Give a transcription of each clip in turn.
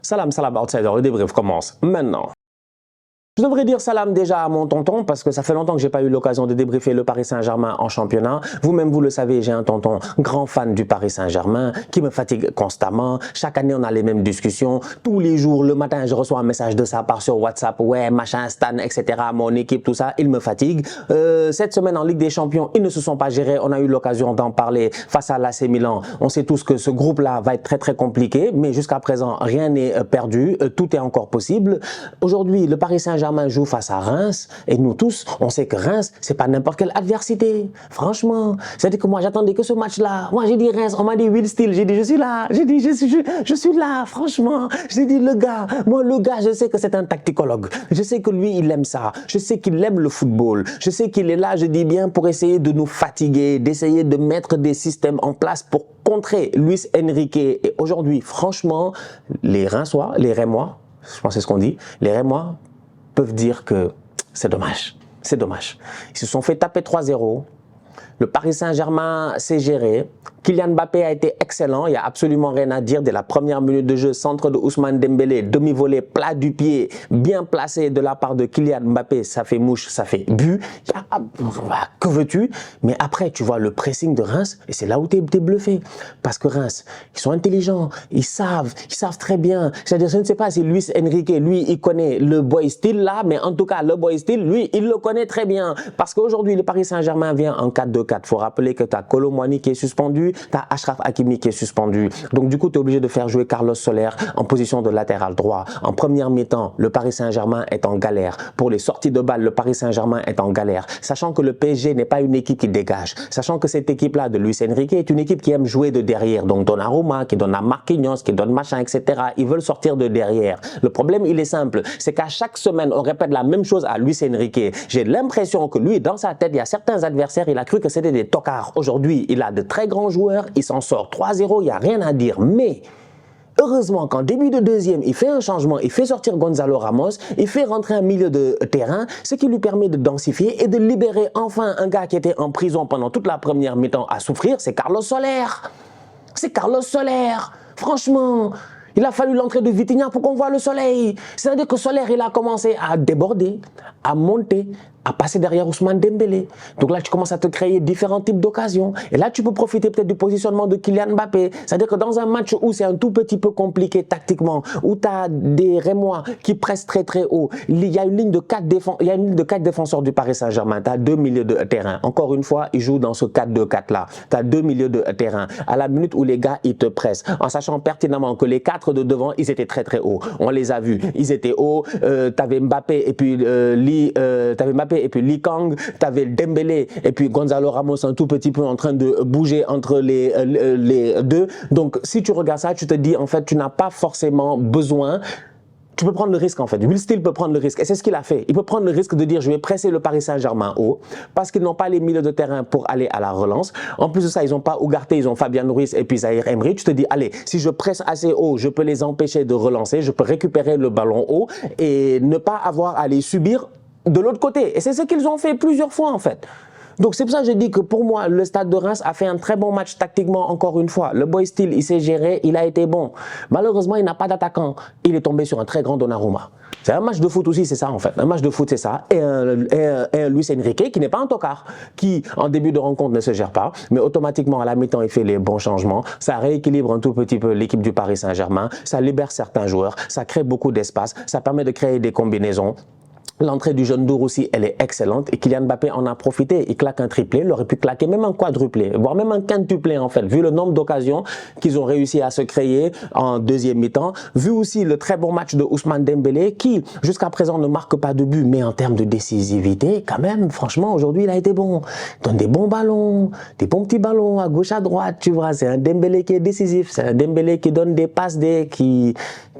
Salam, salam, outsider, le débrief commence maintenant. Je devrais dire salam déjà à mon tonton parce que ça fait longtemps que j'ai pas eu l'occasion de débriefer le Paris Saint-Germain en championnat. Vous-même, vous le savez, j'ai un tonton grand fan du Paris Saint-Germain qui me fatigue constamment. Chaque année, on a les mêmes discussions. Tous les jours, le matin, je reçois un message de sa part sur WhatsApp. Ouais, machin, Stan, etc. Mon équipe, tout ça, il me fatigue. Cette semaine en Ligue des Champions, ils ne se sont pas gérés. On a eu l'occasion d'en parler face à l'AC Milan. On sait tous que ce groupe-là va être très compliqué, mais jusqu'à présent, rien n'est perdu. Tout est encore possible. Aujourd'hui, le Paris Saint-Germain joue face à Reims et nous tous, on sait que Reims, c'est pas n'importe quelle adversité. Franchement, c'est-à-dire que moi, j'attendais que ce match-là. Moi, j'ai dit Reims, on m'a dit Will Steele, j'ai dit je suis là, j'ai dit je suis là, franchement. J'ai dit le gars, moi le gars, je sais que c'est un tacticologue. Je sais que lui, il aime ça. Je sais qu'il aime le football. Je sais qu'il est là, je dis bien, pour essayer de nous fatiguer, d'essayer de mettre des systèmes en place pour contrer Luis Enrique. Et aujourd'hui, franchement, les Reims-Rémois, je pense que c'est ce qu'on dit, les Rémois peuvent dire que c'est dommage. C'est dommage. Ils se sont fait taper 3-0. Le Paris Saint-Germain s'est géré. Kylian Mbappé a été excellent. Il n'y a absolument rien à dire. Dès la première minute de jeu, centre de Ousmane Dembélé, demi-volée, plat du pied, bien placé de la part de Kylian Mbappé. Ça fait mouche, ça fait but. Que veux-tu? Mais après, tu vois le pressing de Reims et c'est là où tu es bluffé. Parce que Reims, ils sont intelligents. Ils savent très bien. C'est-à-dire, je ne sais pas si Luis Enrique, lui, il connaît le boy style là, mais en tout cas, le boy style, lui, il le connaît très bien. Parce qu'aujourd'hui, le Paris Saint-Germain vient en 4-2-4. Il faut rappeler que tu as Kolo Muani qui est suspendu. Tu as Achraf Hakimi qui est suspendu. Donc du coup, tu es obligé de faire jouer Carlos Soler en position de latéral droit. En première mi-temps, le Paris Saint-Germain est en galère. Pour les sorties de balles, le Paris Saint-Germain est en galère. Sachant que le PSG n'est pas une équipe qui dégage. Sachant que cette équipe-là de Luis Enrique est une équipe qui aime jouer de derrière. Donc Donnarumma, qui donne à Marquinhos, qui donne machin, etc. Ils veulent sortir de derrière. Le problème, il est simple. C'est qu'à chaque semaine, on répète la même chose à Luis Enrique. J'ai l'impression que lui, dans sa tête, il y a certains adversaires, il a cru que c'était des tocards. Aujourd'hui, il a de très grands joueurs. Il s'en sort 3-0, il n'y a rien à dire. Mais heureusement qu'en début de deuxième, il fait un changement, il fait sortir Gonzalo Ramos, il fait rentrer un milieu de terrain, ce qui lui permet de densifier et de libérer enfin un gars qui était en prison pendant toute la première mi-temps à souffrir, c'est Carlos Soler. C'est Carlos Soler. Franchement, il a fallu l'entrée de Vitinha pour qu'on voit le soleil. C'est-à-dire que Soler, il a commencé à déborder, à monter, à passer derrière Ousmane Dembélé. Donc là, tu commences à te créer différents types d'occasions. Et là, tu peux profiter peut-être du positionnement de Kylian Mbappé. C'est-à-dire que dans un match où c'est un tout petit peu compliqué tactiquement, où tu as des Rémois qui pressent très haut, il y a une ligne de 4 défenseurs du Paris Saint-Germain. Tu as 2 milieux de terrain. Encore une fois, ils jouent dans ce 4-2-4 là. Tu as 2 milieux de terrain. À la minute où les gars, ils te pressent, en sachant pertinemment que les 4 de devant, ils étaient très hauts. On les a vus. Ils étaient hauts. Tu avais Mbappé et puis Lee Kang, tu avais Dembélé et puis Gonzalo Ramos un tout petit peu en train de bouger entre les deux. Donc si tu regardes ça, tu te dis en fait tu n'as pas forcément besoin. Tu peux prendre le risque en fait. Will Steele peut prendre le risque et c'est ce qu'il a fait. Il peut prendre le risque de dire je vais presser le Paris Saint-Germain haut parce qu'ils n'ont pas les milieux de terrain pour aller à la relance. En plus de ça, ils n'ont pas Ugarte, ils ont Fabian Ruiz et puis Zahir Emery. Tu te dis allez, si je presse assez haut, je peux les empêcher de relancer, je peux récupérer le ballon haut et ne pas avoir à les subir de l'autre côté. Et c'est ce qu'ils ont fait plusieurs fois en fait. Donc c'est pour ça que je dis que pour moi, le Stade de Reims a fait un très bon match tactiquement encore une fois. Le boy style, il s'est géré, il a été bon. Malheureusement, il n'a pas d'attaquant. Il est tombé sur un très grand Donnarumma. C'est un match de foot aussi, c'est ça en fait. Un match de foot, c'est ça. Et un Luis Enrique qui n'est pas un tocard, qui en début de rencontre ne se gère pas, mais automatiquement à la mi-temps, il fait les bons changements. Ça rééquilibre un tout petit peu l'équipe du Paris Saint-Germain. Ça libère certains joueurs. Ça crée beaucoup d'espace. Ça permet de créer des combinaisons. L'entrée du jeune Dour aussi, elle est excellente et Kylian Mbappé en a profité. Il claque un triplé, il aurait pu claquer même un quadruplé, voire même un quintuplé en fait, vu le nombre d'occasions qu'ils ont réussi à se créer en deuxième mi-temps. Vu aussi le très bon match de Ousmane Dembélé qui, jusqu'à présent, ne marque pas de but, mais en termes de décisivité, quand même, franchement, aujourd'hui, il a été bon. Il donne des bons ballons, des bons petits ballons à gauche, à droite, tu vois. C'est un Dembélé qui est décisif, c'est un Dembélé qui donne des passes D, qui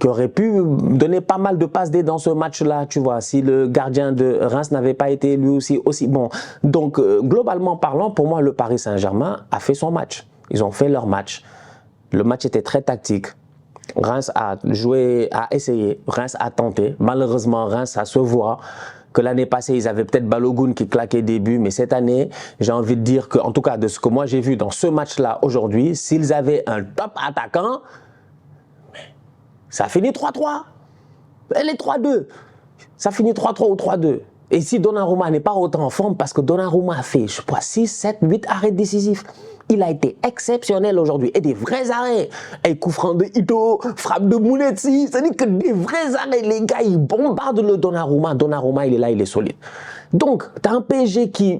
aurait pu donner pas mal de passes D dans ce match-là, tu vois, si le gardien de Reims n'avait pas été lui aussi bon. Donc, globalement parlant, pour moi, le Paris Saint-Germain a fait son match. Ils ont fait leur match. Le match était très tactique. Reims a joué, a essayé. Reims a tenté. Malheureusement, Reims, ça se voit que l'année passée, ils avaient peut-être Balogun qui claquait des buts, mais cette année, j'ai envie de dire que, en tout cas, de ce que moi j'ai vu dans ce match-là aujourd'hui, s'ils avaient un top attaquant, Ça finit 3-3. Elle est 3-2. Ça finit 3-3 ou 3-2. Et si Donnarumma n'est pas autant en forme, parce que Donnarumma a fait, je sais pas, 6, 7, 8 arrêts décisifs. Il a été exceptionnel aujourd'hui. Et des vrais arrêts. Et coup franc de Ito, frappe de Mounetsi. C'est-à-dire que des vrais arrêts. Les gars, ils bombardent le Donnarumma. Donnarumma, il est là, il est solide. Donc, tu as un PSG qui...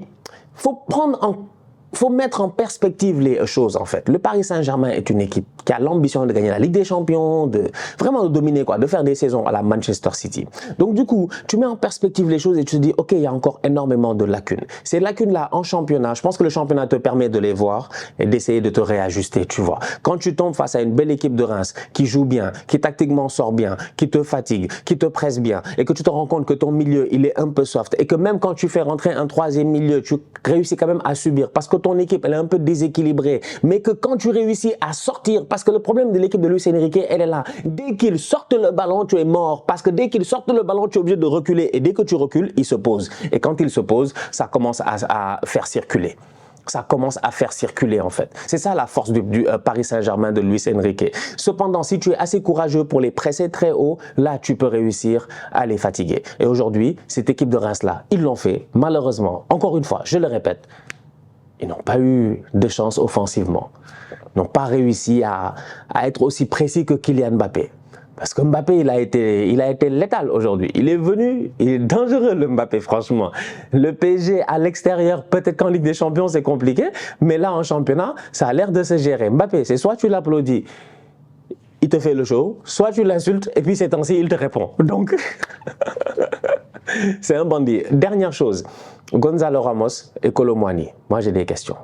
faut mettre en perspective les choses en fait. Le Paris Saint-Germain est une équipe qui a l'ambition de gagner la Ligue des Champions, vraiment de dominer quoi, de faire des saisons à la Manchester City. Donc du coup, tu mets en perspective les choses et tu te dis ok, il y a encore énormément de lacunes. Ces lacunes-là en championnat, je pense que le championnat te permet de les voir et d'essayer de te réajuster, tu vois. Quand tu tombes face à une belle équipe de Reims qui joue bien, qui tactiquement sort bien, qui te fatigue, qui te presse bien et que tu te rends compte que ton milieu, il est un peu soft et que même quand tu fais rentrer un troisième milieu, tu réussis quand même à subir parce que ton équipe elle est un peu déséquilibrée, mais que quand tu réussis à sortir, parce que le problème de l'équipe de Luis Enrique, elle est là, dès qu'il sortent le ballon, tu es mort, parce que dès qu'ils sortent le ballon, tu es obligé de reculer, et dès que tu recules, il se pose, et quand il se pose, ça commence à faire circuler. Ça commence à faire circuler en fait. C'est ça la force du Paris Saint-Germain de Luis Enrique. Cependant, si tu es assez courageux pour les presser très haut, là tu peux réussir à les fatiguer. Et aujourd'hui, cette équipe de Reims-là, ils l'ont fait. Malheureusement, encore une fois, je le répète, ils n'ont pas eu de chance offensivement. Ils n'ont pas réussi à être aussi précis que Kylian Mbappé. Parce que Mbappé, il a été létal aujourd'hui. Il est venu, il est dangereux le Mbappé, franchement. Le PSG à l'extérieur, peut-être qu'en Ligue des Champions, c'est compliqué. Mais là, en championnat, ça a l'air de se gérer. Mbappé, c'est soit tu l'applaudis, il te fait le show, soit tu l'insultes et puis ces temps-ci, il te répond. Donc, c'est un bandit. Dernière chose, Gonzalo Ramos et Kolo Muani. Moi, j'ai des questions.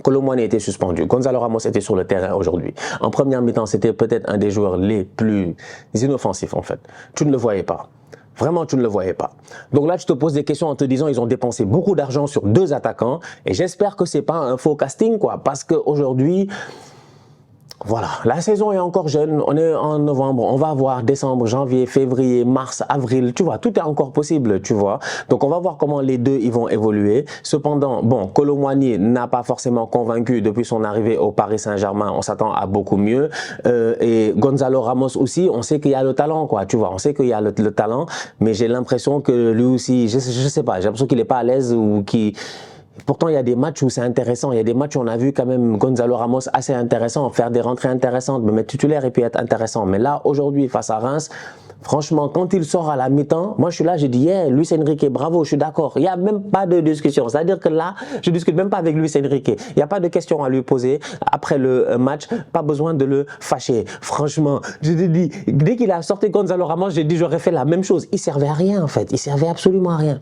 Kolo Muani était suspendu. Gonzalo Ramos était sur le terrain aujourd'hui. En première mi-temps, c'était peut-être un des joueurs les plus inoffensifs, en fait. Tu ne le voyais pas. Vraiment, tu ne le voyais pas. Donc là, tu te poses des questions en te disant ils ont dépensé beaucoup d'argent sur 2 attaquants. Et j'espère que ce n'est pas un faux casting, quoi. Parce qu'aujourd'hui... Voilà, la saison est encore jeune, on est en novembre, on va voir décembre, janvier, février, mars, avril, tu vois, tout est encore possible, tu vois. Donc on va voir comment les deux ils vont évoluer. Cependant, bon, Kolo Muani n'a pas forcément convaincu depuis son arrivée au Paris Saint-Germain, on s'attend à beaucoup mieux. Et Gonzalo Ramos aussi, on sait qu'il y a le talent, quoi, tu vois, on sait qu'il y a le talent, mais j'ai l'impression que lui aussi, je sais pas, j'ai l'impression qu'il n'est pas à l'aise ou qu'il... Pourtant, il y a des matchs où c'est intéressant. Il y a des matchs où on a vu quand même Gonzalo Ramos assez intéressant, faire des rentrées intéressantes, me mettre titulaire et puis être intéressant. Mais là, aujourd'hui, face à Reims, franchement, quand il sort à la mi-temps, moi je suis là, je dis, yeah, Luis Enrique, bravo, je suis d'accord. Il n'y a même pas de discussion. C'est-à-dire que là, je ne discute même pas avec Luis Enrique. Il n'y a pas de questions à lui poser après le match. Pas besoin de le fâcher. Franchement, je te dis, dès qu'il a sorti Gonzalo Ramos, j'ai dit, j'aurais fait la même chose. Il ne servait à rien en fait. Il ne servait absolument à rien.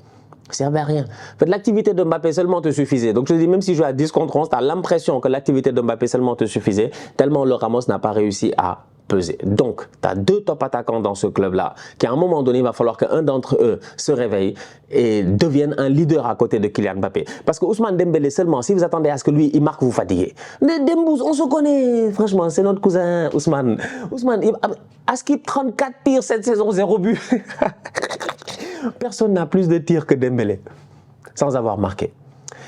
Ça servait à rien. En fait, l'activité de Mbappé seulement te suffisait. Donc je te dis, même si je joue à 10 contre 11, tu as l'impression que l'activité de Mbappé seulement te suffisait, tellement le Ramos n'a pas réussi à peser. Donc, tu as 2 top attaquants dans ce club-là, qu'à un moment donné, il va falloir qu'un d'entre eux se réveille et devienne un leader à côté de Kylian Mbappé. Parce que Ousmane Dembélé seulement, si vous attendez à ce que lui, il marque, vous fatiguez. Dembous, on se connaît, franchement, c'est notre cousin Ousmane. Ousmane, à skip 34 tirs cette saison, 0 but. Personne n'a plus de tirs que Dembélé, sans avoir marqué.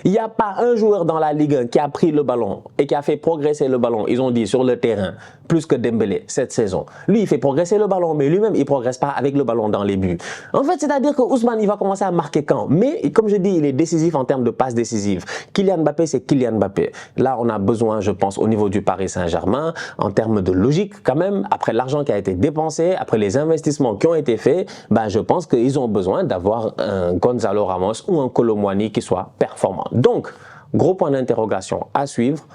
Il n'y a pas un joueur dans la Ligue 1 qui a pris le ballon et qui a fait progresser le ballon, ils ont dit, sur le terrain, plus que Dembélé cette saison. Lui, il fait progresser le ballon, mais lui-même, il ne progresse pas avec le ballon dans les buts. En fait, c'est-à-dire que Ousmane, il va commencer à marquer quand? Mais, comme je dis, il est décisif en termes de passes décisives. Kylian Mbappé, c'est Kylian Mbappé. Là, on a besoin, je pense, au niveau du Paris Saint-Germain, en termes de logique quand même, après l'argent qui a été dépensé, après les investissements qui ont été faits, ben, je pense qu'ils ont besoin d'avoir un Gonzalo Ramos ou un Kolo Muani qui soit performant. Donc, gros point d'interrogation à suivre.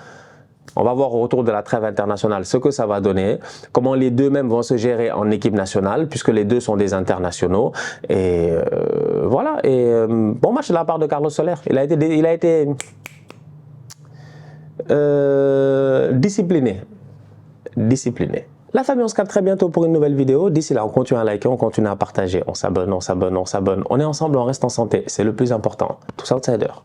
On va voir au retour de la trêve internationale ce que ça va donner, comment les deux mêmes vont se gérer en équipe nationale, puisque les deux sont des internationaux. Et voilà, et bon match de la part de Carlos Soler. Il a été discipliné. La famille, on se capte très bientôt pour une nouvelle vidéo. D'ici là, on continue à liker, on continue à partager, on s'abonne. On est ensemble, on reste en santé. C'est le plus important. Tous outsiders.